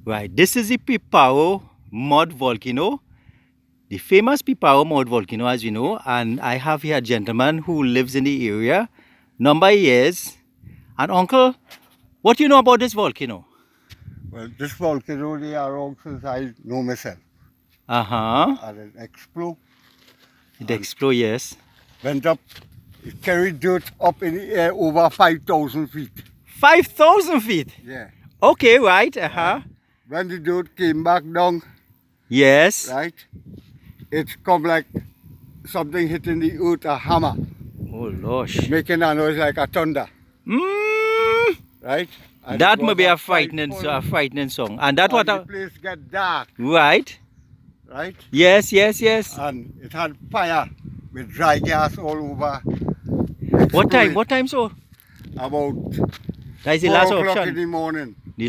Right, this is the Piparo mud volcano, the famous Piparo mud volcano, as you know. And I have here a gentleman who lives in the area, number of years. And uncle, what do you know about this volcano? Well, this volcano, they are around since I know myself. Uh-huh. And it exploded, It exploded, yes. went up, it carried dirt up in the air over 5,000 feet. 5,000 feet. Yeah. Okay, right. Uh-huh. When the dirt came back down, Yes. right, it come like something hitting the earth, a hammer, Oh, gosh. making a noise like a thunder, Mm, right? And that it may was be a frightening song. And that what? the place get dark, Right. right? Yes, yes, yes. And it had fire with dry gas all over. What time? Exploded What time so? About That is the 4 last o'clock in option. the morning. The